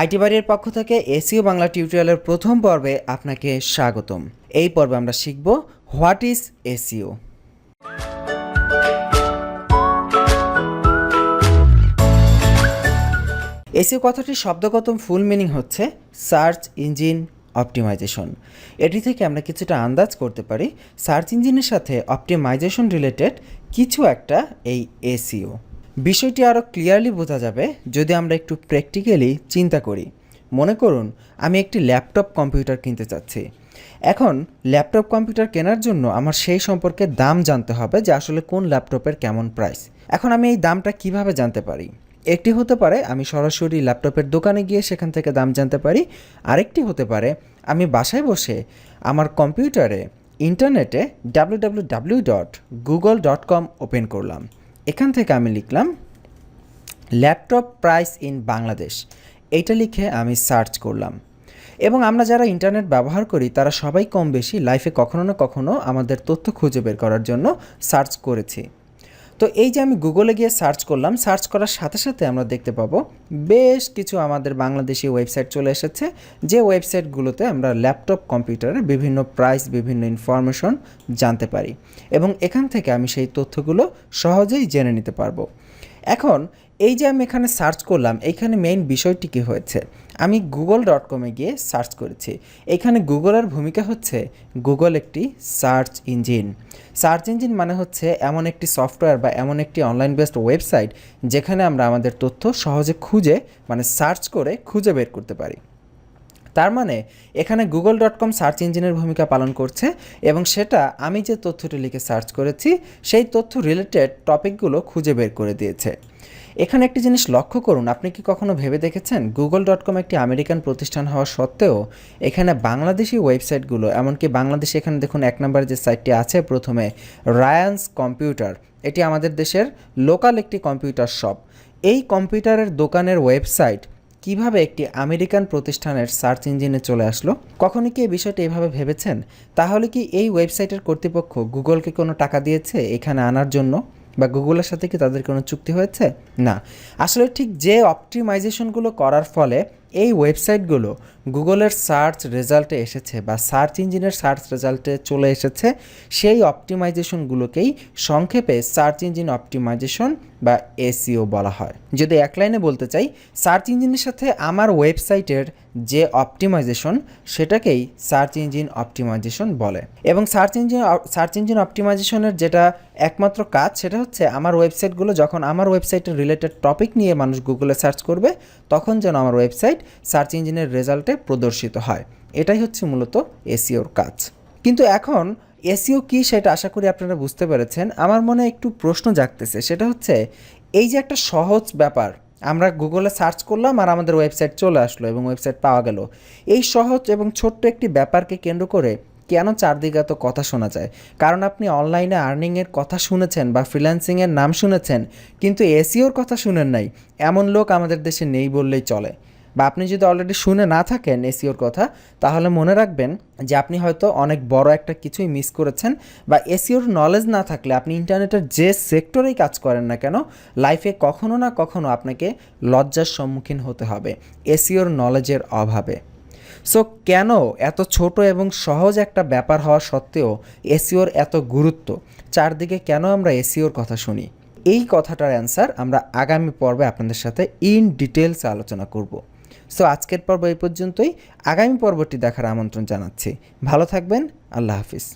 IT বাড়ির পক্ষ থেকে এসইও বাংলা টিউটোরিয়ালের প্রথম পর্বে আপনাকে স্বাগতম। এই পর্বে আমরা শিখব হোয়াট ইজ এসইও। এসইও কথাটির শব্দগত ফুল মিনিং হচ্ছে সার্চ ইঞ্জিন অপটিমাইজেশন। এটি থেকে আমরা কিছুটা আন্দাজ করতে পারি সার্চ ইঞ্জিনের সাথে অপটিমাইজেশন রিলেটেড কিছু একটা এই এসইও। বিষয়টি আরও ক্লিয়ারলি বোঝা যাবে যদি আমরা একটু প্র্যাকটিক্যালি চিন্তা করি। মনে করুন আমি একটি ল্যাপটপ কম্পিউটার কিনতে চাচ্ছি। এখন ল্যাপটপ কম্পিউটার কেনার জন্য আমার সেই সম্পর্কে দাম জানতে হবে যে আসলে কোন ল্যাপটপের কেমন প্রাইস। এখন আমি এই দামটা কিভাবে জানতে পারি? একটি হতে পারে আমি সরাসরি ল্যাপটপের দোকানে গিয়ে সেখান থেকে দাম জানতে পারি। আরেকটি হতে পারে আমি বাসায় বসে আমার কম্পিউটারে ইন্টারনেটে www.google.com ওপেন করলাম। এখান থেকে আমি লিখলাম ল্যাপটপ প্রাইস ইন বাংলাদেশ, এইটা লিখে আমি সার্চ করলাম। এবং আমরা যারা ইন্টারনেট ব্যবহার করি তারা সবাই কম বেশি লাইফে কখনো না কখনো আমাদের তথ্য খুঁজে বের করার জন্য সার্চ করেছি। তো এই যে আমি গুগলে গিয়ে সার্চ করলাম, সার্চ করার সাথে সাথে আমরা দেখতে পাবো বেশ কিছু আমাদের বাংলাদেশি ওয়েবসাইট চলে এসেছে, যে ওয়েবসাইটগুলোতে আমরা ল্যাপটপ কম্পিউটারের বিভিন্ন প্রাইস, বিভিন্ন ইনফরমেশন জানতে পারি এবং এখান থেকে আমি সেই তথ্যগুলো সহজেই জেনে নিতে পারবো। এখন এই যে আমি এখানে সার্চ করলাম, এইখানে মেইন বিষয়টি কী হয়েছে, আমি google.com গিয়ে সার্চ করেছি। এখানে গুগলের ভূমিকা হচ্ছে গুগল একটি সার্চ ইঞ্জিন। সার্চ ইঞ্জিন মানে হচ্ছে এমন একটি সফটওয়্যার বা এমন একটি অনলাইন বেসড ওয়েবসাইট যেখানে আমরা আমাদের তথ্য সহজে খুঁজে সার্চ করে খুঁজে বের করতে পারি। তার মানে এখানে google.com সার্চ ইঞ্জিনের ভূমিকা পালন করছে এবং সেটা আমি যে তথ্যটি লিখে সার্চ করেছি সেই তথ্য রিলেটেড টপিকগুলো খুঁজে বের করে দিয়েছে। এখানে একটি জিনিস লক্ষ্য করুন, আপনি কি কখনো ভেবে দেখেছেন google.com একটি আমেরিকান প্রতিষ্ঠান হওয়া সত্ত্বেও এখানে বাংলাদেশি ওয়েবসাইটগুলো, এমনকি বাংলাদেশে এখানে দেখুন 1 নম্বরে যে সাইটটি আছে প্রথমে রায়ান্স কম্পিউটার, এটি আমাদের দেশের লোকাল একটি কম্পিউটার শপ। এই কম্পিউটারের দোকানের ওয়েবসাইট কিভাবে একটি আমেরিকান প্রতিষ্ঠানের সার্চ ইঞ্জিনে চলে আসলো? কখনো কি এই বিষয়টা এইভাবে ভেবেছেন? তাহলে কি এই ওয়েবসাইটের কর্তৃপক্ষ গুগলকে কোনো টাকা দিয়েছে এখানে আনার জন্য, বা গুগলের সাথে কি তাদের কোনো চুক্তি হয়েছে? না, আসলে ঠিক যে অপটিমাইজেশনগুলো করার ফলে এই ওয়েবসাইটগুলো গুগলের সার্চ রেজাল্টে এসেছে বা সার্চ ইঞ্জিনের সার্চ রেজাল্টে চলে এসেছে, সেই অপটিমাইজেশনগুলোকেই সংক্ষেপে সার্চ ইঞ্জিন অপটিমাইজেশন বা এসইও বলা হয়। যদি এক লাইনে বলতে চাই, সার্চ ইঞ্জিনের সাথে আমার ওয়েবসাইটের যে অপটিমাইজেশন সেটাকেই সার্চ ইঞ্জিন অপটিমাইজেশন বলে। এবং সার্চ ইঞ্জিন অপটিমাইজেশনের যেটা একমাত্র কাজ সেটা হচ্ছে আমার ওয়েবসাইটগুলো যখন আমার ওয়েবসাইটের রিলেটেড টপিক নিয়ে মানুষ গুগলে সার্চ করবে তখন যেন আমার ওয়েবসাইট সার্চ ইঞ্জিনের রেজাল্টে প্রদর্শিত হয়। এটাই হচ্ছে মূলত এসইওর কাজ। কিন্তু এখন এসইও কি সেটা আশা করি আপনারা বুঝতে পেরেছেন। আমার মনে একটু প্রশ্ন জাগতেছে, সেটা হচ্ছে এই যে একটা সহজ ব্যাপার, আমরা গুগলে সার্চ করলাম আর আমাদের ওয়েবসাইট চলে আসলো এবং ওয়েবসাইট পাওয়া গেল, এই সহজ এবং ছোট্ট একটি ব্যাপারকে কেন্দ্র করে কেন চারদিকে এত কথা শোনা যায়? কারণ আপনি অনলাইনে আর্নিংয়ের কথা শুনেছেন বা ফ্রিল্যান্সিংয়ের নাম শুনেছেন, কিন্তু এসইওর কথা শুনেন নাই, এমন লোক আমাদের দেশে নেই বললেই চলে। বা আপনি যদি অলরেডি শুনে না থাকেন এসইওর কথা, তাহলে মনে রাখবেন যে আপনি হয়তো অনেক বড় একটা কিছুই মিস করেছেন। বা এসইওর নলেজ না থাকলে আপনি ইন্টারনেটের যে সেক্টরেই কাজ করেন না কেন, লাইফে কখনো না কখনো আপনাকে লজ্জার সম্মুখীন হতে হবে এসইওর নলেজের অভাবে। সো কেন এত ছোট এবং সহজ একটা ব্যাপার হওয়া সত্ত্বেও এসইওর এত গুরুত্ব? চারদিকে কেন আমরা এসইওর কথা শুনি? এই কথাটার অ্যান্সার আমরা আগামী পর্বে আপনাদের সাথে ইন ডিটেলস আলোচনা করব। সো আজকের পর্ব এই পর্যন্তই। আগামী পর্বটি দেখার আমন্ত্রণ জানাচ্ছি। ভালো থাকবেন। আল্লাহ হাফিজ।